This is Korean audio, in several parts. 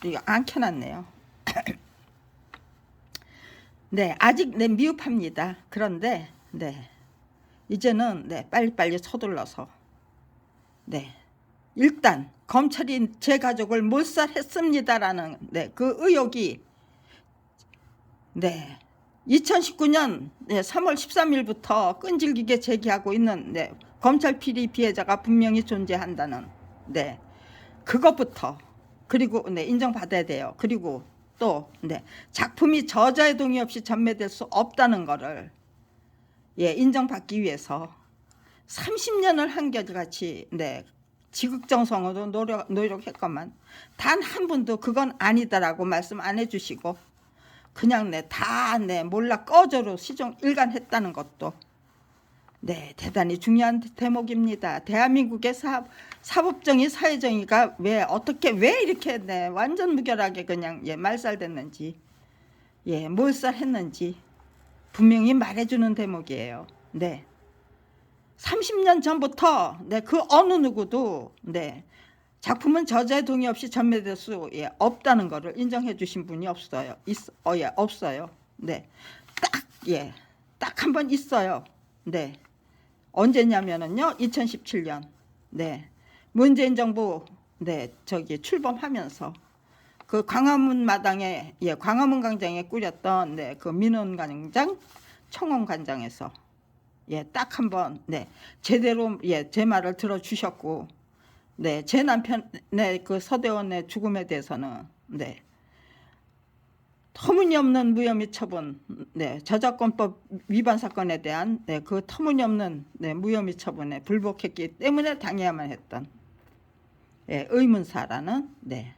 이거 안 켜놨네요. 네, 아직 네 미흡합니다. 그런데 네 이제는 네 빨리빨리 서둘러서 네 일단 검찰이 제 가족을 몰살했습니다라는 네 그 의혹이 네 2019년 네, 3월 13일부터 끈질기게 제기하고 있는 네 검찰 비리 피해자가 분명히 존재한다는 네 그것부터 그리고 네 인정받아야 돼요. 그리고 또 네 작품이 저자의 동의 없이 전매될 수 없다는 거를 예 인정받기 위해서 30년을 한결같이 네 지극정성으로 노력했건만 단 한 분도 그건 아니다라고 말씀 안 해주시고 그냥 네 다 네 몰라 꺼져로 시종 일관했다는 것도 네 대단히 중요한 대목입니다. 대한민국의 사법정의 사회정의가 왜 어떻게 왜 이렇게 네 완전 무결하게 그냥 예 말살됐는지 예 몰살했는지 분명히 말해주는 대목이에요. 네 30년 전부터 네 그 어느 누구도 네 작품은 저자의 동의 없이 전매될 수 예, 없다는 것을 인정해 주신 분이 없어요. 예, 없어요. 네, 딱 한 번 있어요. 네, 언제냐면은요, 2017년. 네, 문재인 정부 네 저기 출범하면서 그 광화문 마당에 예, 광화문 광장에 꾸렸던 네 그 민원광장, 청원광장에서 예, 딱 한 번 네 제대로 예, 제 말을 들어주셨고. 네, 제 남편의 그 서대원의 죽음에 대해서는 네 터무니없는 무혐의 처분, 네 저작권법 위반 사건에 대한 네 그 터무니없는 네 무혐의 처분에 불복했기 때문에 당해야만 했던 예, 의문사라는 네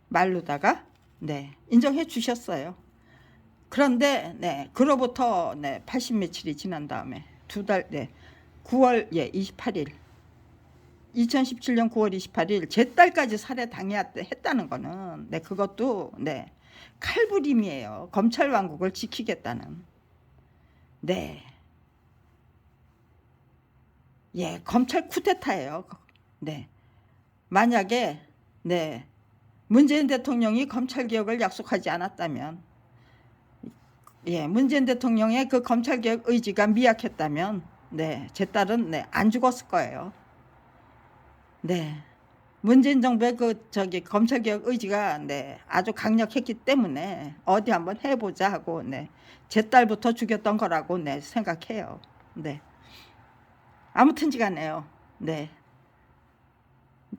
말로다가 네 인정해 주셨어요. 그런데 네 그로부터 네 80 며칠이 지난 다음에 두 달 네 9월 예 28일 2017년 9월 28일 제 딸까지 살해당했다는 거는 네 그것도 네 칼부림이에요. 검찰 왕국을 지키겠다는 네 예 검찰 쿠데타예요. 네 만약에 네 문재인 대통령이 검찰 개혁을 약속하지 않았다면 예 문재인 대통령의 그 검찰 개혁 의지가 미약했다면 네 제 딸은 네 안 죽었을 거예요. 네. 문재인 정부의 그 저기 검찰개혁 의지가 네 아주 강력했기 때문에 어디 한번 해보자 하고 네 제 딸부터 죽였던 거라고 네 생각해요. 네. 아무튼지간에요. 네.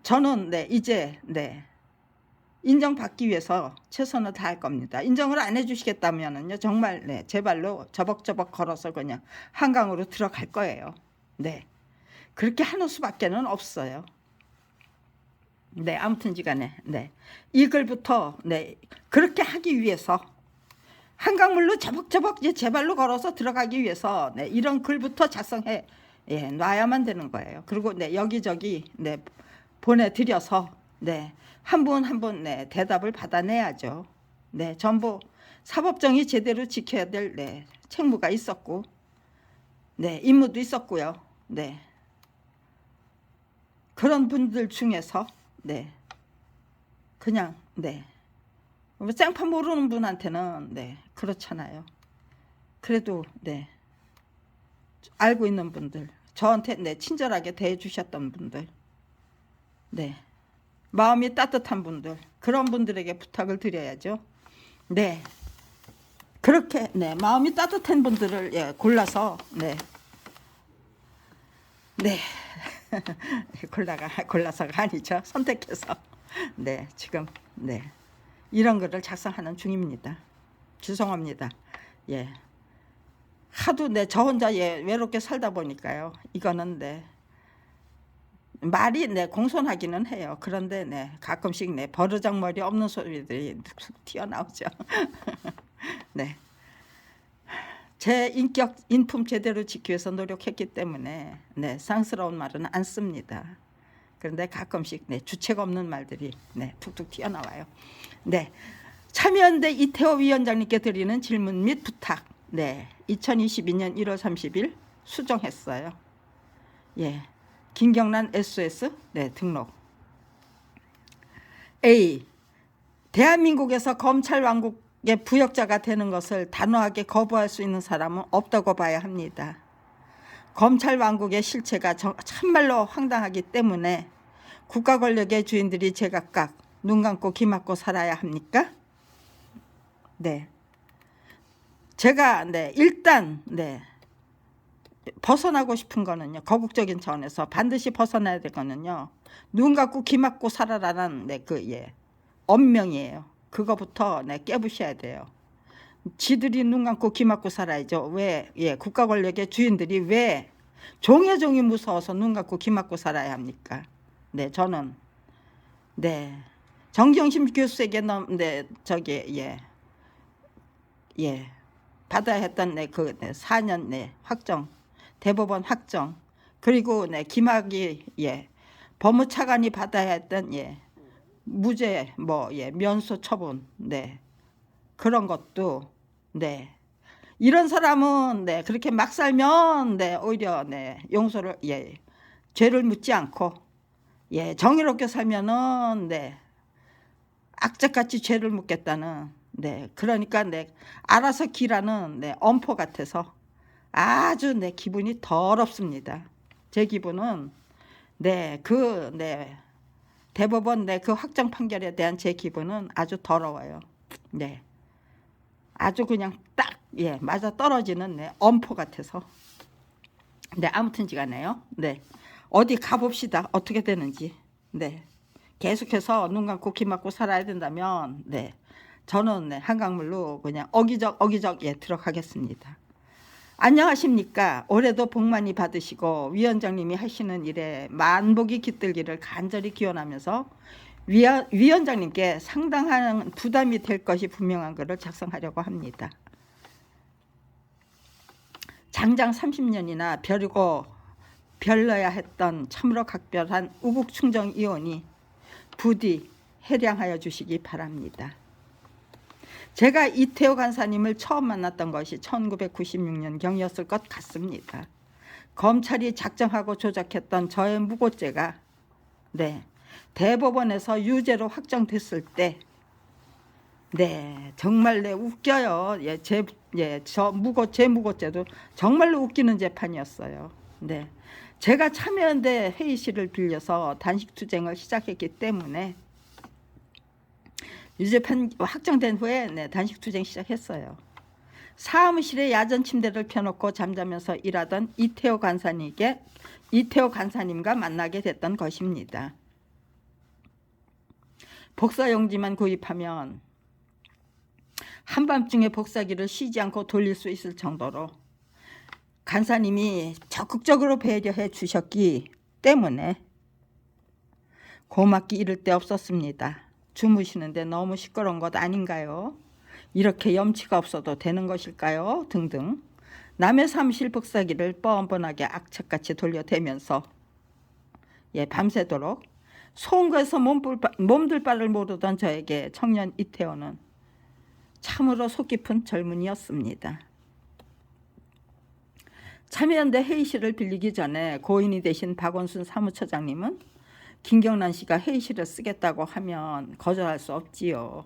저는 네 이제 네 인정받기 위해서 최선을 다할 겁니다. 인정을 안 해주시겠다면은요 정말 네 제 발로 저벅저벅 걸어서 그냥 한강으로 들어갈 거예요. 네. 그렇게 하는 수밖에는 없어요. 네, 아무튼지간에 네 이 글부터 네 그렇게 하기 위해서 한강물로 저벅저벅 이제 제 발로 걸어서 들어가기 위해서 네 이런 글부터 작성해 예, 놔야만 되는 거예요. 그리고 네 여기저기 네 보내드려서 네 한 분 한 분 네 대답을 받아내야죠. 네 전부 사법정의 제대로 지켜야 될 네 책무가 있었고 네 임무도 있었고요. 네 그런 분들 중에서 네 그냥 네 생판 모르는 분한테는 네 그렇잖아요. 그래도 네 알고 있는 분들 저한테 네 친절하게 대해 주셨던 분들 네 마음이 따뜻한 분들 그런 분들에게 부탁을 드려야죠. 네 그렇게 네 마음이 따뜻한 분들을 예, 골라서 네 골라서가 아니죠. 선택해서 네 지금 네 이런 글을 작성하는 중입니다. 죄송합니다. 예 하도 네 저 혼자 예 외롭게 살다 보니까요. 이거는 네 말이 네 공손하기는 해요. 그런데 네 가끔씩 네 버르장머리 없는 소리들이 툭툭 튀어나오죠. 네. 제 인격 인품 제대로 지키기 위해서 노력했기 때문에 네 쌍스러운 말은 안 씁니다. 그런데 가끔씩 네 주책 없는 말들이 네 툭툭 튀어나와요. 네 참여연대 이태호 위원장님께 드리는 질문 및 부탁 네 2022년 1월 30일 수정했어요. 예 김경란 SOS 네 등록 A 대한민국에서 검찰 왕국의 부역자가 되는 것을 단호하게 거부할 수 있는 사람은 없다고 봐야 합니다. 검찰 왕국의 실체가 참말로 황당하기 때문에 국가 권력의 주인들이 제각각 눈 감고 귀 막고 살아야 합니까? 네. 제가 일단 벗어나고 싶은 거는요. 거국적인 차원에서 반드시 벗어나야 될 거는요. 눈 감고 귀 막고 살아라는 엄명이에요. 그거부터 깨부셔야 돼요. 지들이 눈 감고 귀 막고 살아야죠. 왜? 국가 권력의 주인들이 왜 종이 무서워서 눈 감고 귀 막고 살아야 합니까? 저는 정경심 교수에게 받아야 했던 그 4년 확정, 대법원 확정, 그리고 김학의 법무차관이 받아야 했던 무죄 면소 처분 그런 것도 이런 사람은 그렇게 막 살면 오히려 용서를 죄를 묻지 않고 정의롭게 살면은 악착같이 죄를 묻겠다는 그러니까 알아서 기라는 엄포 같아서 아주 기분이 더럽습니다. 제 기분은 대법원 그 확정 판결에 대한 제 기분은 아주 더러워요. 아주 그냥 딱 맞아 떨어지는 엄포 같아서. 아무튼지간에요. 어디 가봅시다. 어떻게 되는지. 계속해서 눈 감고 귀 막고 살아야 된다면 저는 한강물로 그냥 어기적 들어가겠습니다. 안녕하십니까. 올해도 복 많이 받으시고 위원장님이 하시는 일에 만복이 깃들기를 간절히 기원하면서 위원장님께 상당한 부담이 될 것이 분명한 글을 작성하려고 합니다. 장장 30년이나 별러야 했던 참으로 각별한 우국충정위원이 부디 해량하여 주시기 바랍니다. 제가 이태호 간사님을 처음 만났던 것이 1996년경이었을 것 같습니다. 검찰이 작정하고 조작했던 저의 무고죄가 대법원에서 유죄로 확정됐을 때 정말 웃겨요. 제 무고죄도 정말로 웃기는 재판이었어요. 제가 참여연대 회의실을 빌려서 단식투쟁을 시작했기 때문에 유죄판 확정된 후에 단식투쟁 시작했어요. 사무실에 야전 침대를 펴놓고 잠자면서 일하던 이태호 간사님과 만나게 됐던 것입니다. 복사용지만 구입하면 한밤중에 복사기를 쉬지 않고 돌릴 수 있을 정도로 간사님이 적극적으로 배려해 주셨기 때문에 고맙기 이를 데 없었습니다. 주무시는데 너무 시끄러운 것 아닌가요? 이렇게 염치가 없어도 되는 것일까요? 등등 남의 사무실 복사기를 뻔뻔하게 악착같이 돌려대면서 밤새도록 송구해서 몸둘 바를 모르던 저에게 청년 이태호는 참으로 속 깊은 젊은이였습니다. 참여연대 회의실을 빌리기 전에 고인이 되신 박원순 사무처장님은 김경란 씨가 회의실을 쓰겠다고 하면 거절할 수 없지요.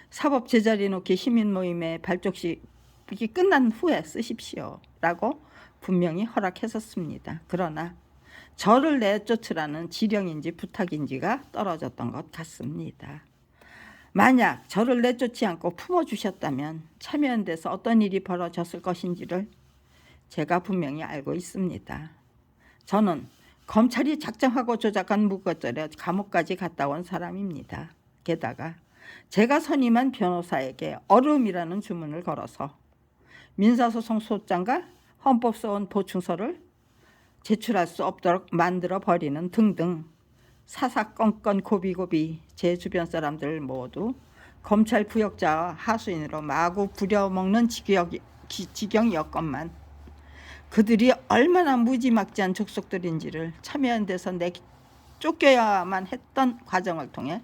사법 제자리 놓기 시민모임의 발족식이 끝난 후에 쓰십시오 라고 분명히 허락했었습니다. 그러나 저를 내쫓으라는 지령인지 부탁인지가 떨어졌던 것 같습니다. 만약 저를 내쫓지 않고 품어주셨다면 참여연대에서 어떤 일이 벌어졌을 것인지를 제가 분명히 알고 있습니다. 저는 검찰이 작정하고 조작한 무고죄로 감옥까지 갔다 온 사람입니다. 게다가 제가 선임한 변호사에게 어려움이라는 주문을 걸어서 민사소송 소장과 헌법소원 보충서를 제출할 수 없도록 만들어 버리는 등등 사사건건 고비고비 제 주변 사람들 모두 검찰 부역자와 하수인으로 마구 부려먹는 지경이었건만 그들이 얼마나 무지막지한 족속들인지를 참여연대에서 쫓겨야만 했던 과정을 통해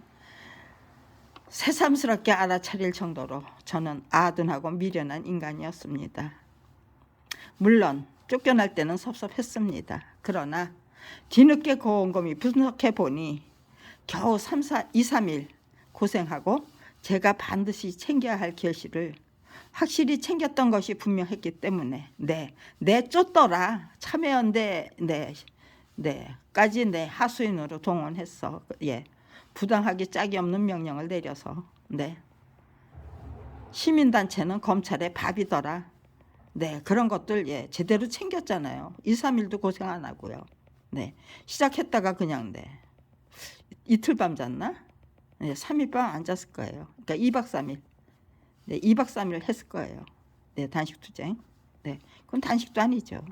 새삼스럽게 알아차릴 정도로 저는 아둔하고 미련한 인간이었습니다. 물론 쫓겨날 때는 섭섭했습니다. 그러나 뒤늦게 곰곰이 분석해 보니 겨우 2, 3일 고생하고 제가 반드시 챙겨야 할 결실을 확실히 챙겼던 것이 분명했기 때문에 내쫓더라 참여연대 까지 하수인으로 동원했어. 부당하기 짝이 없는 명령을 내려서 시민단체는 검찰의 밥이더라. 그런 것들 제대로 챙겼잖아요. 2, 3일도 고생 안 하고요. 시작했다가 그냥 이틀 밤 잤나? 3일 밤 안 잤을 거예요. 그러니까 2박 3일. 2박 3일 했을 거예요. 단식투쟁. 그건 단식도 아니죠.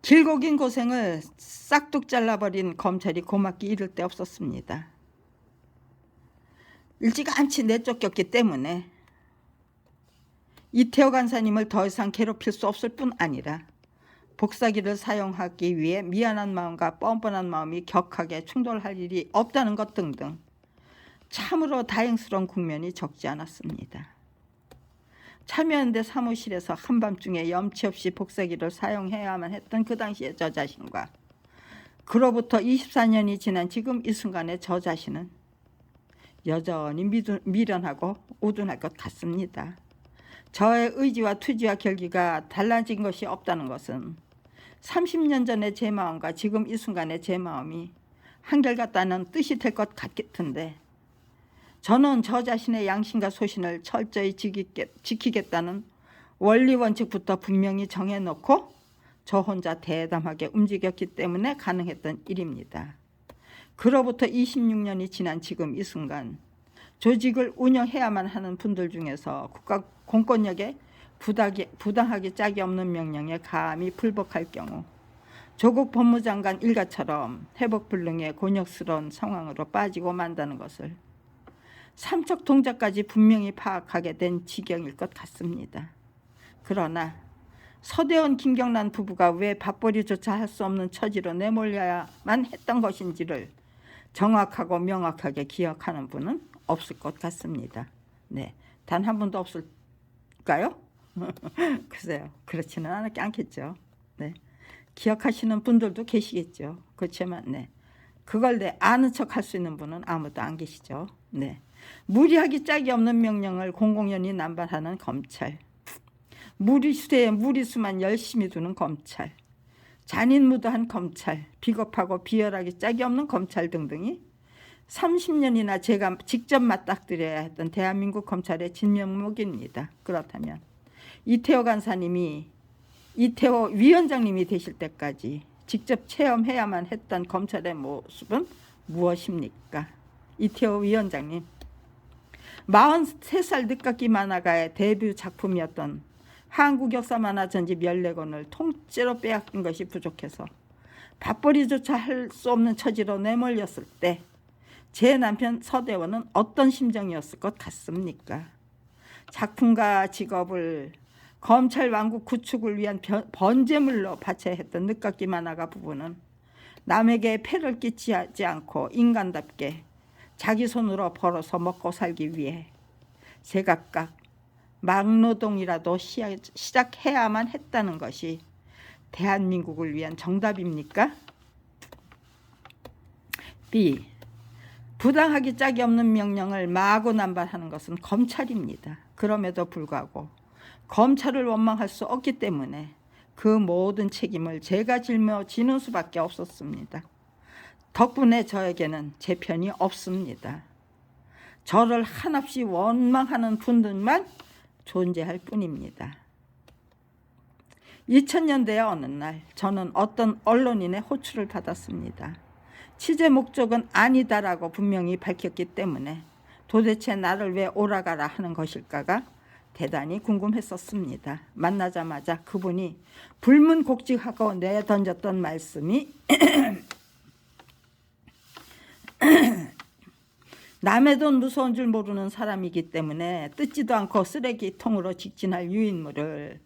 길고 긴 고생을 싹둑 잘라버린 검찰이 고맙기 이를 데 없었습니다. 일찌감치 내쫓겼기 때문에 이태호 간사님을 더 이상 괴롭힐 수 없을 뿐 아니라 복사기를 사용하기 위해 미안한 마음과 뻔뻔한 마음이 격하게 충돌할 일이 없다는 것 등등 참으로 다행스러운 국면이 적지 않았습니다. 참여연대 사무실에서 한밤중에 염치 없이 복사기를 사용해야만 했던 그 당시의 저 자신과 그로부터 24년이 지난 지금 이 순간의 저 자신은 여전히 미련하고 우둔할 것 같습니다. 저의 의지와 투지와 결기가 달라진 것이 없다는 것은 30년 전의 제 마음과 지금 이 순간의 제 마음이 한결같다는 뜻이 될 것 같은데 저는 저 자신의 양심과 소신을 철저히 지키겠다는 원리 원칙부터 분명히 정해놓고 저 혼자 대담하게 움직였기 때문에 가능했던 일입니다. 그로부터 26년이 지난 지금 이 순간 조직을 운영해야만 하는 분들 중에서 국가 공권력에 부당하기 짝이 없는 명령에 감히 불복할 경우 조국 법무장관 일가처럼 회복불능의 곤욕스러운 상황으로 빠지고 만다는 것을 삼척 동작까지 분명히 파악하게 된 지경일 것 같습니다. 그러나 서대원 김경란 부부가 왜 밥벌이조차 할 수 없는 처지로 내몰려야만 했던 것인지를 정확하고 명확하게 기억하는 분은 없을 것 같습니다. 단 한 분도 없을까요? 글쎄요. 그렇지는 않겠죠. 기억하시는 분들도 계시겠죠. 그렇지만 그걸 아는 척 할 수 있는 분은 아무도 안 계시죠. 무리하기 짝이 없는 명령을 공공연히 남발하는 검찰, 무리수에 무리수만 열심히 두는 검찰, 잔인무도한 검찰, 비겁하고 비열하기 짝이 없는 검찰 등등이 30년이나 제가 직접 맞닥뜨려야 했던 대한민국 검찰의 진면목입니다. 그렇다면 이태호 간사님이 이태호 위원장님이 되실 때까지 직접 체험해야만 했던 검찰의 모습은 무엇입니까? 이태호 위원장님, 43살 늦깎이 만화가의 데뷔 작품이었던 한국 역사 만화 전집 14권을 통째로 빼앗긴 것이 부족해서 밥벌이조차 할 수 없는 처지로 내몰렸을 때 제 남편 서대원은 어떤 심정이었을 것 같습니까? 작품과 직업을 검찰 왕국 구축을 위한 번제물로 바쳐야 했던 늦깎이 만화가 부부는 남에게 폐를 끼치지 않고 인간답게 자기 손으로 벌어서 먹고 살기 위해 제각각 막노동이라도 시작해야만 했다는 것이 대한민국을 위한 정답입니까? B. 부당하기 짝이 없는 명령을 마구 남발하는 것은 검찰입니다. 그럼에도 불구하고 검찰을 원망할 수 없기 때문에 그 모든 책임을 제가 짊어지는 수밖에 없었습니다. 덕분에 저에게는 제 편이 없습니다. 저를 한없이 원망하는 분들만 존재할 뿐입니다. 2000년대의 어느 날 저는 어떤 언론인의 호출을 받았습니다. 취재 목적은 아니다라고 분명히 밝혔기 때문에 도대체 나를 왜 오라가라 하는 것일까가 대단히 궁금했었습니다. 만나자마자 그분이 불문곡직하고 내던졌던 말씀이 남의 돈 무서운 줄 모르는 사람이기 때문에 뜯지도 않고 쓰레기통으로 직진할 유인물을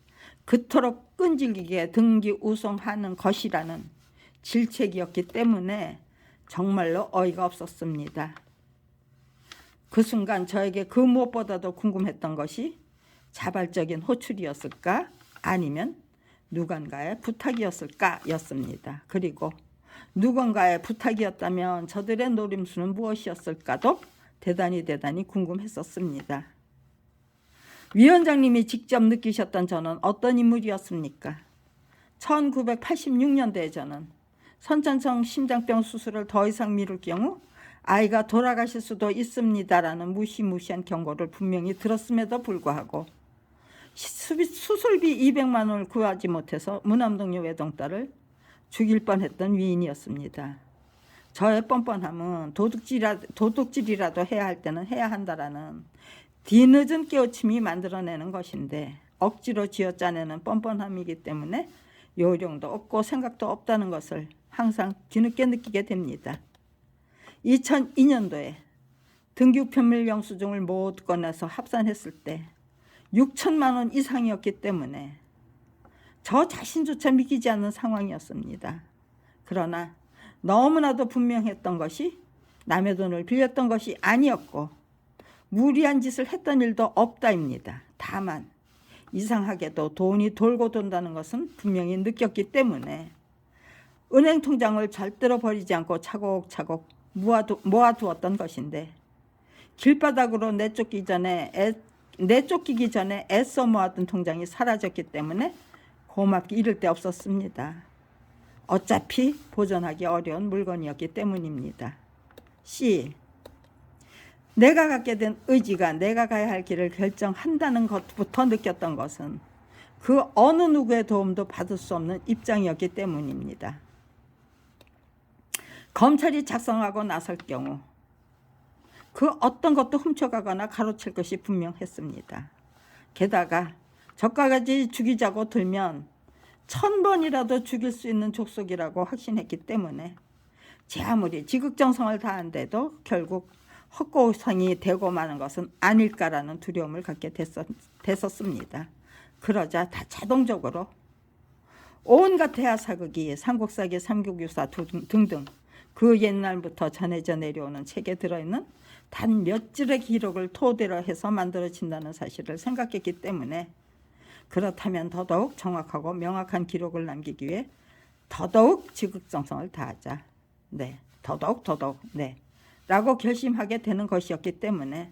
그토록 끈질기게 등기우송하는 것이라는 질책이었기 때문에 정말로 어이가 없었습니다. 그 순간 저에게 그 무엇보다도 궁금했던 것이 자발적인 호출이었을까 아니면 누군가의 부탁이었을까 였습니다. 그리고 누군가의 부탁이었다면 저들의 노림수는 무엇이었을까도 대단히 궁금했었습니다. 위원장님이 직접 느끼셨던 저는 어떤 인물이었습니까? 1986년도에 저는 선천성 심장병 수술을 더 이상 미룰 경우 아이가 돌아가실 수도 있습니다라는 무시무시한 경고를 분명히 들었음에도 불구하고 수술비 200만 원을 구하지 못해서 무남동료 외동딸을 죽일 뻔했던 위인이었습니다. 저의 뻔뻔함은 도둑질이라도 해야 할 때는 해야 한다라는 뒤늦은 깨우침이 만들어내는 것인데 억지로 쥐어짜내는 뻔뻔함이기 때문에 요령도 없고 생각도 없다는 것을 항상 뒤늦게 느끼게 됩니다. 2002년도에 등기 편밀 영수증을 모두 꺼내서 합산했을 때 6천만 원 이상이었기 때문에 저 자신조차 믿기지 않는 상황이었습니다. 그러나 너무나도 분명했던 것이 남의 돈을 빌렸던 것이 아니었고 무리한 짓을 했던 일도 없다입니다. 다만 이상하게도 돈이 돌고 돈다는 것은 분명히 느꼈기 때문에 은행 통장을 절대로 버리지 않고 차곡차곡 모아두었던 것인데 길바닥으로 내쫓기기 전에 애써 모았던 통장이 사라졌기 때문에 고맙기 이를 데 없었습니다. 어차피 보존하기 어려운 물건이었기 때문입니다. C. 내가 갖게 된 의지가 내가 가야 할 길을 결정한다는 것부터 느꼈던 것은 그 어느 누구의 도움도 받을 수 없는 입장이었기 때문입니다. 검찰이 작성하고 나설 경우 그 어떤 것도 훔쳐가거나 가로챌 것이 분명했습니다. 게다가 저까지 죽이자고 들면 1000번이라도 죽일 수 있는 족속이라고 확신했기 때문에 제 아무리 지극정성을 다한데도 결국 헛고상이 되고 마는 것은 아닐까라는 두려움을 갖게 됐었습니다. 그러자 다 자동적으로 온갖 대하사극이 삼국사기, 삼국유사 등등 그 옛날부터 전해져 내려오는 책에 들어있는 단 몇 줄의 기록을 토대로 해서 만들어진다는 사실을 생각했기 때문에 그렇다면 더더욱 정확하고 명확한 기록을 남기기 위해 더더욱 지극정성을 다하자. 네, 더더욱 네. 라고 결심하게 되는 것이었기 때문에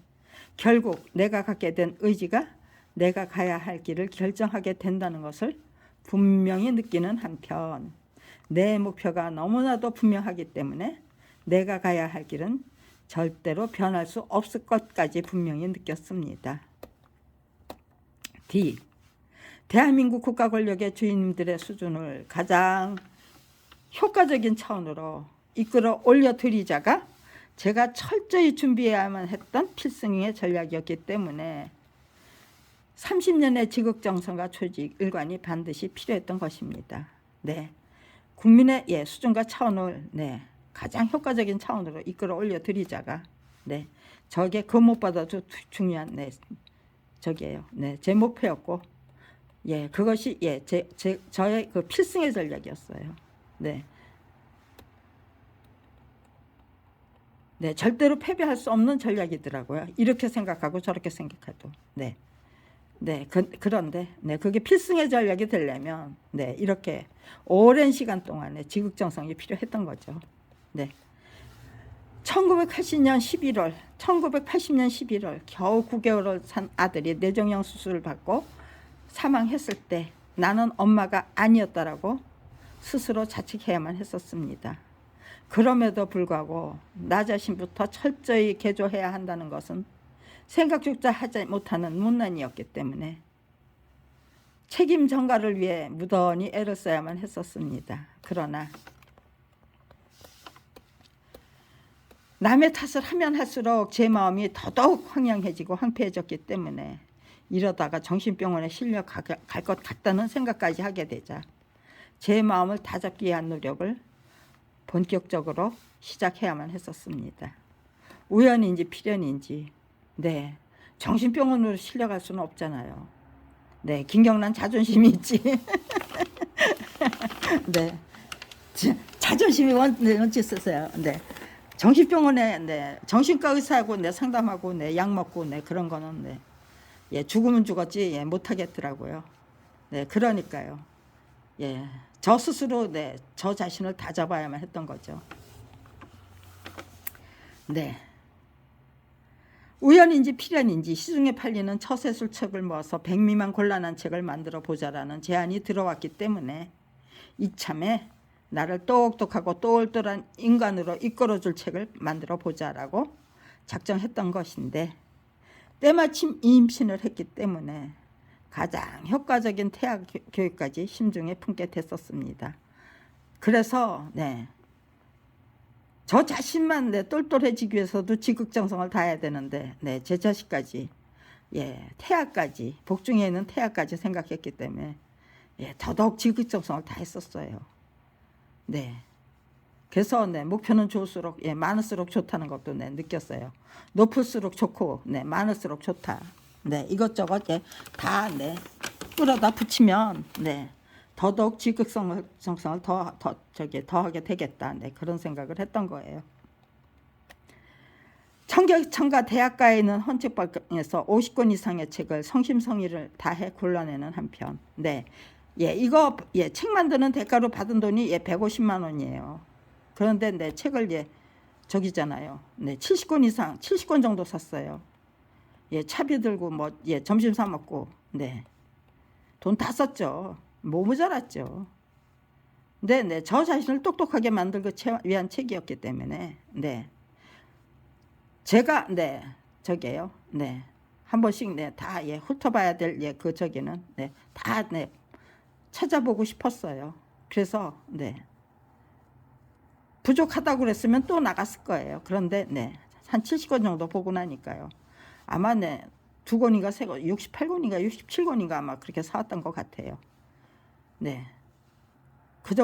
결국 내가 갖게 된 의지가 내가 가야 할 길을 결정하게 된다는 것을 분명히 느끼는 한편 내 목표가 너무나도 분명하기 때문에 내가 가야 할 길은 절대로 변할 수 없을 것까지 분명히 느꼈습니다. D. 대한민국 국가 권력의 주인들의 수준을 가장 효과적인 차원으로 이끌어 올려드리자가 제가 철저히 준비해야만 했던 필승의 전략이었기 때문에 30년의 지극정성과 조직, 일관이 반드시 필요했던 것입니다. 네, 국민의 수준과 차원을 가장 효과적인 차원으로 이끌어 올려드리자가 저게 그 무엇보다도 중요한 저게요. 제 목표였고 그것이 저의 그 필승의 전략이었어요. 절대로 패배할 수 없는 전략이더라고요. 이렇게 생각하고 저렇게 생각해도. 그런데 그게 필승의 전략이 되려면 이렇게 오랜 시간 동안에 지극정성이 필요했던 거죠. 1980년 11월 겨우 9개월을 산 아들이 뇌종양 수술을 받고 사망했을 때 나는 엄마가 아니었다라고 스스로 자책해야만 했었습니다. 그럼에도 불구하고 나 자신부터 철저히 개조해야 한다는 것은 생각조차 하지 못하는 문난이었기 때문에 책임 전가를 위해 무던히 애를 써야만 했었습니다. 그러나 남의 탓을 하면 할수록 제 마음이 더더욱 황량해지고 황폐해졌기 때문에 이러다가 정신병원에 실려 갈 것 같다는 생각까지 하게 되자 제 마음을 다잡기 위한 노력을 본격적으로 시작해야만 했었습니다. 우연인지 필연인지 정신병원으로 실려갈 수는 없잖아요. 김경란 자존심이 있지. 자존심이 원치 있으세요. 정신병원에 정신과 의사하고 상담하고 약 먹고 그런 거는 죽으면 죽었지 못하겠더라고요. 그러니까요. 저 스스로 네, 저 자신을 다잡아야만 했던 거죠. 네. 우연인지 필연인지 시중에 팔리는 처세술 책을 모아서 100 미만 곤란한 책을 만들어 보자라는 제안이 들어왔기 때문에 이참에 나를 똑똑하고 똘똘한 인간으로 이끌어줄 책을 만들어 보자라고 작정했던 것인데, 때마침 임신을 했기 때문에 가장 효과적인 태아 교육까지 심중에 품게 됐었습니다. 그래서 네, 저 자신만 네, 똘똘해지기 위해서도 지극정성을 다해야 되는데 네, 제 자식까지 태아까지, 복중에 있는 태아까지 생각했기 때문에 더더욱 지극정성을 다했었어요. 네. 그래서 네, 목표는 좋을수록 많을수록 좋다는 것도 네, 느꼈어요. 높을수록 좋고 많을수록 좋다. 네, 이것저것 다 네, 끌어다 붙이면 네, 더더욱 지극정성을 더하게 되겠다. 네, 그런 생각을 했던 거예요. 청계천과 대학가에 있는 헌책방에서 50권 이상의 책을 성심성의를 다해 골라내는 한편, 네, 이거 책 만드는 대가로 받은 돈이 150만 원이에요. 그런데 네, 책을 저기잖아요. 네, 70권 이상, 70권 정도 샀어요. 차비 들고 뭐 점심 사 먹고 네, 돈 다 썼죠. 뭐 모자랐죠. 근데 네, 저 자신을 똑똑하게 만들기 위한 책이었기 때문에 네, 제가 네, 저게요. 네, 한 번씩 네, 다 훑어봐야 될 그 저기는 네, 다 네, 찾아보고 싶었어요. 그래서 네, 부족하다고 그랬으면 또 나갔을 거예요. 그런데 네, 한 70권 정도 보고 나니까요. 아마 네, 2권인가 3권, 68권인가 67권인가 아마 그렇게 사왔던 것 같아요. 네,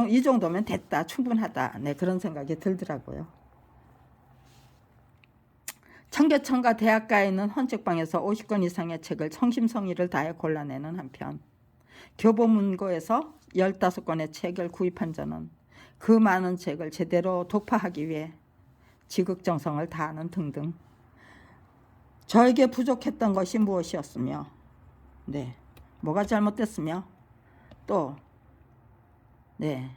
이 정도면 됐다, 충분하다. 네, 그런 생각이 들더라고요. 청계천과 대학가에 있는 헌책방에서 50권 이상의 책을 성심성의를 다해 골라내는 한편, 교보문고에서 15권의 책을 구입한 저는 그 많은 책을 제대로 독파하기 위해 지극정성을 다하는 등등, 저에게 부족했던 것이 무엇이었으며 네, 뭐가 잘못됐으며 또 네,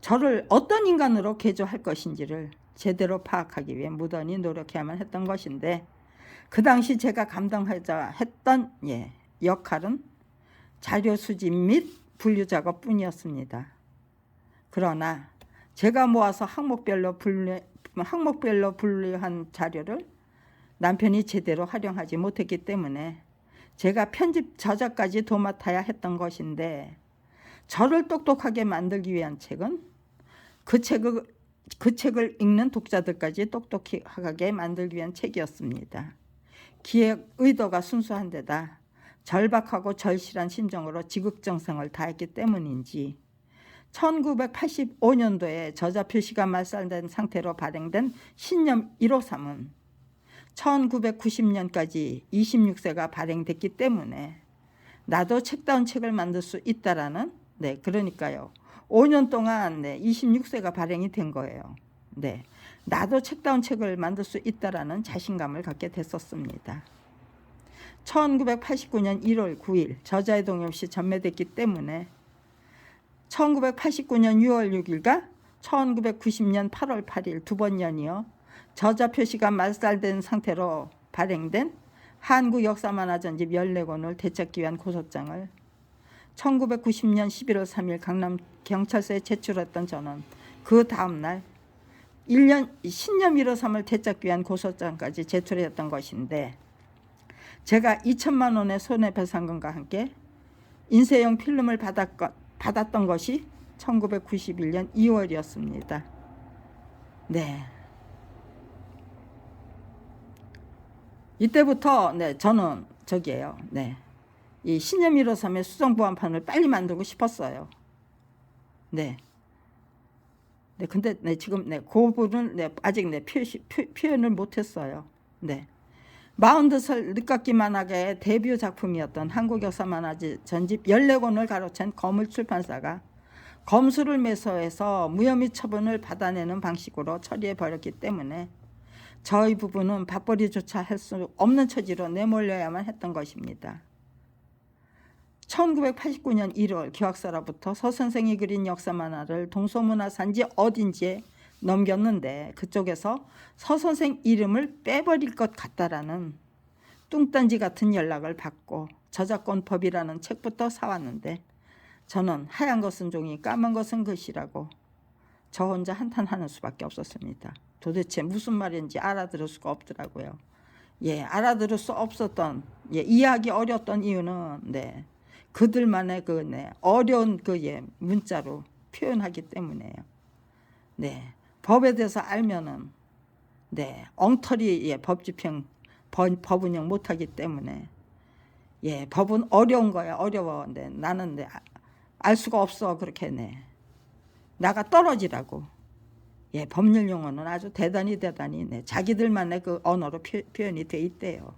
저를 어떤 인간으로 개조할 것인지를 제대로 파악하기 위해 무던히 노력해야만 했던 것인데, 그 당시 제가 감당하자 했던 역할은 자료 수집 및 분류 작업 뿐이었습니다. 그러나 제가 모아서 항목별로 분류한 자료를 남편이 제대로 활용하지 못했기 때문에 제가 편집 저자까지 도맡아야 했던 것인데, 저를 똑똑하게 만들기 위한 책은 그 책을 읽는 독자들까지 똑똑하게 만들기 위한 책이었습니다. 기획 의도가 순수한 데다 절박하고 절실한 심정으로 지극정성을 다했기 때문인지 1985년도에 저자 표시가 말살된 상태로 발행된 신념 153은 1990년까지 26세가 발행됐기 때문에 나도 책다운 책을 만들 수 있다라는 네, 그러니까요. 5년 동안 네, 26세가 발행이 된 거예요. 네, 나도 책다운 책을 만들 수 있다라는 자신감을 갖게 됐었습니다. 1989년 1월 9일 저자의 동의 없이 전매됐기 때문에 1989년 6월 6일과 1990년 8월 8일 두 번 연이어 저자 표시가 말살된 상태로 발행된 한국 역사만화 전집 14권을 되찾기 위한 고소장을 1990년 11월 3일 강남 경찰서에 제출했던 저는 그 다음날 1년 신념 153을 되찾기 위한 고소장까지 제출했던 것인데, 제가 2천만 원의 손해배상금과 함께 인쇄용 필름을 받았던 것이 1991년 2월이었습니다. 네. 이때부터 네, 저는 저기예요. 네. 이 신념 153의 수정보안판을 빨리 만들고 싶었어요. 네. 네, 근데 네, 지금 네, 그 부분은 네, 아직 네, 표현을 못했어요. 네. 42살 늦깎이 만화계의 데뷔 작품이었던 한국 역사 만화 전집 14권을 가로챈 거물출판사가 검수를 매서해서 무혐의 처분을 받아내는 방식으로 처리해 버렸기 때문에 저희 부부는 밥벌이조차 할 수 없는 처지로 내몰려야만 했던 것입니다. 1989년 1월 기획사로부터 서 선생이 그린 역사 만화를 동서문화산지 어딘지에 넘겼는데 그쪽에서 서 선생 이름을 빼버릴 것 같다라는 뚱딴지 같은 연락을 받고 저작권법이라는 책부터 사왔는데 저는 하얀 것은 종이 까만 것은 글씨라고 저 혼자 한탄하는 수밖에 없었습니다. 도대체 무슨 말인지 알아들을 수가 없더라고요. 알아들을 수 없었던, 이해하기 어려웠던 이유는 그들만의 어려운 문자로 표현하기 때문에요. 법에 대해서 알면은 엉터리 법집행 법운영 못하기 때문에 법은 어려운 거야. 어려워. 나는 알 수가 없어. 그렇게 나가 떨어지라고. 법률 용어는 아주 대단히 자기들만의 그 언어로 표현이 돼 있대요.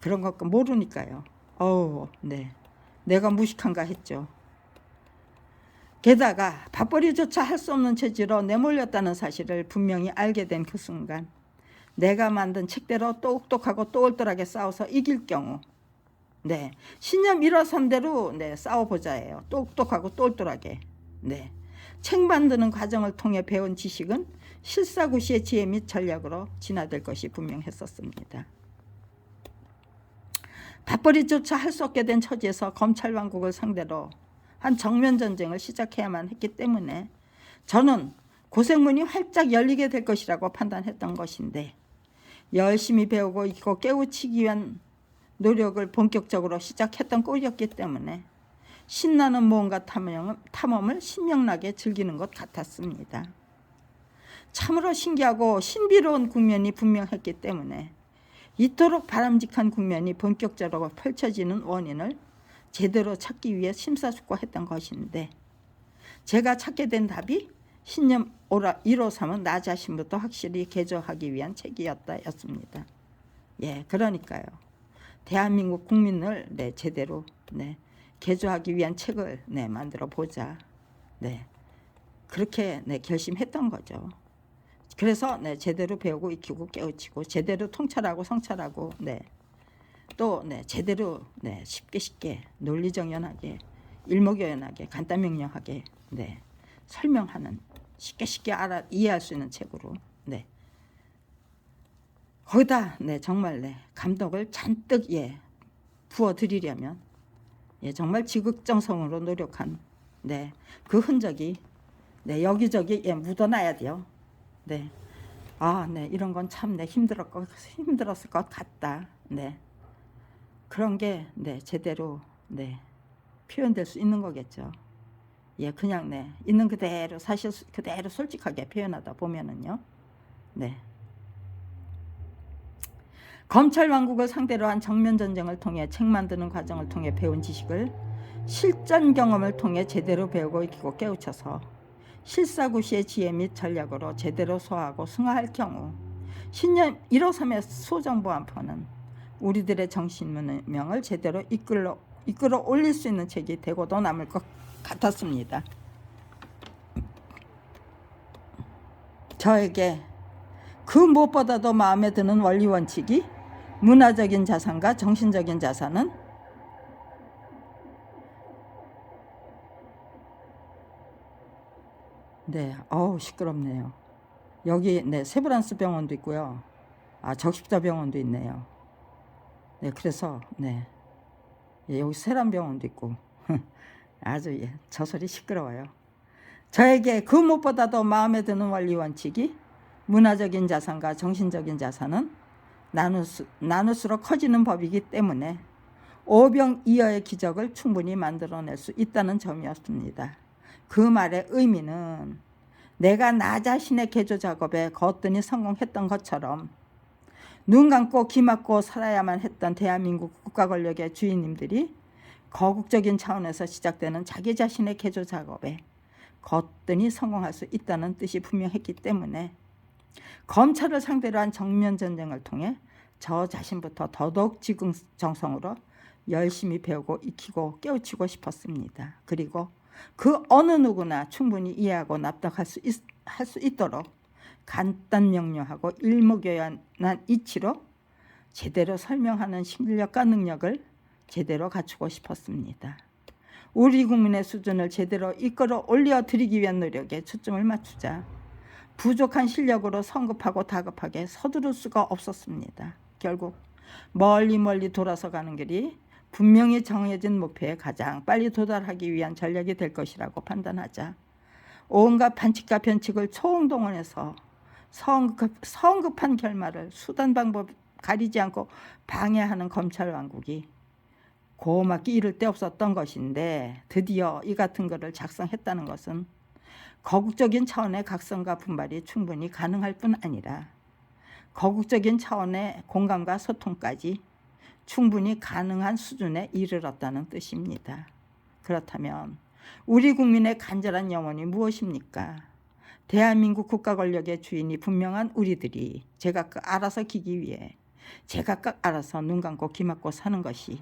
그런 것 모르니까요. 내가 무식한가 했죠. 게다가 밥벌이조차 할 수 없는 체질로 내몰렸다는 사실을 분명히 알게 된 그 순간 내가 만든 책대로 똑똑하고 똘똘하게 싸워서 이길 경우 신념 1호선대로 싸워보자예요. 똑똑하고 똘똘하게. 책 만드는 과정을 통해 배운 지식은 실사구시의 지혜 및 전략으로 진화될 것이 분명했었습니다. 밥벌이조차 할 수 없게 된 처지에서 검찰왕국을 상대로 한 정면전쟁을 시작해야만 했기 때문에 저는 고생문이 활짝 열리게 될 것이라고 판단했던 것인데 열심히 배우고 익히고 깨우치기 위한 노력을 본격적으로 시작했던 꼴이었기 때문에 신나는 모험과 탐험을 신명나게 즐기는 것 같았습니다. 참으로 신기하고 신비로운 국면이 분명했기 때문에 이토록 바람직한 국면이 본격적으로 펼쳐지는 원인을 제대로 찾기 위해 심사숙고했던 것인데 제가 찾게 된 답이 신념 153은 나 자신부터 확실히 개조하기 위한 책이었습니다. 그러니까요. 대한민국 국민을 제대로 개조하기 위한 책을 만들어 보자. 그렇게 결심했던 거죠. 그래서 제대로 배우고 익히고 깨우치고 제대로 통찰하고 성찰하고 또 제대로 쉽게 논리정연하게 일목요연하게 간단명료하게 설명하는 쉽게 이해할 수 있는 책으로 거기다 정말 감독을 잔뜩 부어드리려면 정말 지극정성으로 노력한 그 흔적이 여기저기 묻어나야 돼요. 이런 건 참 힘들었을 것 같다. 그런 게 제대로 표현될 수 있는 거겠죠. 그냥 있는 그대로 사실 그대로 솔직하게 표현하다 보면은요. 검찰 왕국을 상대로 한 정면 전쟁을 통해 책 만드는 과정을 통해 배운 지식을 실전 경험을 통해 제대로 배우고 익히고 깨우쳐서 실사구시의 지혜 및 전략으로 제대로 소화하고 승화할 경우 신념 153의 소정보안포는 우리들의 정신문명을 제대로 이끌어 올릴 수 있는 책이 되고도 남을 것 같았습니다. 저에게 그 무엇보다도 마음에 드는 원리 원칙이 문화적인 자산과 정신적인 자산은 시끄럽네요. 여기 세브란스 병원도 있고요. 적십자 병원도 있네요. 그래서 여기 세란 병원도 있고 아주 저 소리 시끄러워요. 저에게 그 무엇보다도 마음에 드는 원리 원칙이 문화적인 자산과 정신적인 자산은 나눌수록 커지는 법이기 때문에 오병이어의 기적을 충분히 만들어낼 수 있다는 점이었습니다. 그 말의 의미는 내가 나 자신의 개조 작업에 거뜬히 성공했던 것처럼 눈 감고 귀 막고 살아야만 했던 대한민국 국가 권력의 주인님들이 거국적인 차원에서 시작되는 자기 자신의 개조 작업에 거뜬히 성공할 수 있다는 뜻이 분명했기 때문에 검찰을 상대로 한 정면 전쟁을 통해 저 자신부터 더더욱 지극정성으로 열심히 배우고 익히고 깨우치고 싶었습니다. 그리고 그 어느 누구나 충분히 이해하고 납득할 수 있도록 간단명료하고 일목요연한 이치로 제대로 설명하는 실력과 능력을 제대로 갖추고 싶었습니다. 우리 국민의 수준을 제대로 이끌어 올려 드리기 위한 노력에 초점을 맞추자 부족한 실력으로 성급하고 다급하게 서두를 수가 없었습니다. 결국 멀리 돌아서 가는 길이 분명히 정해진 목표에 가장 빨리 도달하기 위한 전략이 될 것이라고 판단하자 온갖 반칙과 변칙을 총동원해서 성급한 결말을 수단 방법 가리지 않고 방해하는 검찰 왕국이 고맙게 이를 데 없었던 것인데, 드디어 이 같은 글을 작성했다는 것은 거국적인 차원의 각성과 분발이 충분히 가능할 뿐 아니라 거국적인 차원의 공감과 소통까지 충분히 가능한 수준에 이르렀다는 뜻입니다. 그렇다면 우리 국민의 간절한 염원이 무엇입니까? 대한민국 국가 권력의 주인이 분명한 우리들이 제각각 알아서 기기 위해 제각각 알아서 눈 감고 귀 막고 사는 것이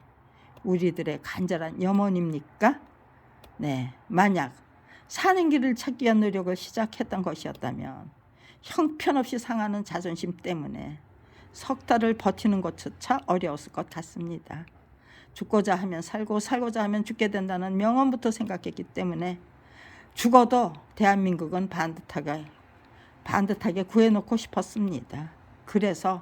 우리들의 간절한 염원입니까? 네, 만약 사는 길을 찾기 위한 노력을 시작했던 것이었다면 형편없이 상하는 자존심 때문에 석 달을 버티는 것조차 어려웠을 것 같습니다. 죽고자 하면 살고 살고자 하면 죽게 된다는 명언부터 생각했기 때문에 죽어도 대한민국은 반듯하게 구해놓고 싶었습니다. 그래서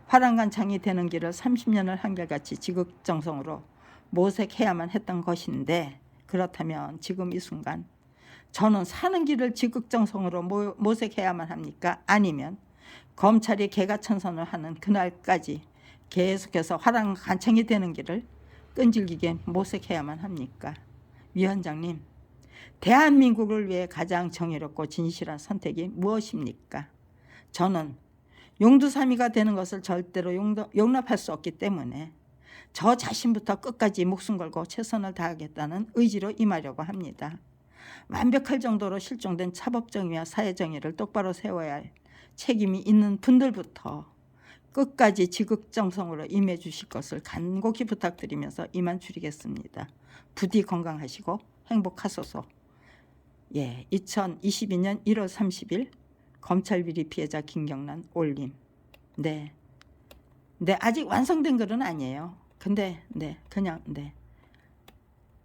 화랑간창이 되는 길을 30년을 한결같이 지극정성으로 모색해야만 했던 것인데, 그렇다면 지금 이 순간 저는 사는 길을 지극정성으로 모색해야만 합니까? 아니면 검찰이 개가천선을 하는 그날까지 계속해서 화랑간창이 되는 길을 끈질기게 모색해야만 합니까? 위원장님, 대한민국을 위해 가장 정의롭고 진실한 선택이 무엇입니까? 저는 용두사미가 되는 것을 절대로 용납할 수 없기 때문에 저 자신부터 끝까지 목숨 걸고 최선을 다하겠다는 의지로 임하려고 합니다. 완벽할 정도로 실종된 사법정의와 사회정의를 똑바로 세워야 할 책임이 있는 분들부터 끝까지 지극정성으로 임해 주실 것을 간곡히 부탁드리면서 이만 줄이겠습니다. 부디 건강하시고 행복하소서. 2022년 1월 30일 검찰 비리 피해자 김경란 올림. 네, 아직 완성된 글은 아니에요. 근데 그냥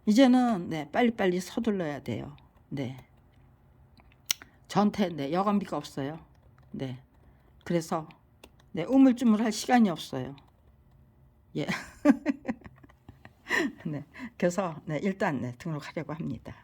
이제는 빨리빨리 서둘러야 돼요. 저한테 여간비가 없어요. 그래서 우물쭈물할 시간이 없어요. 그래서 일단 등록하려고 합니다.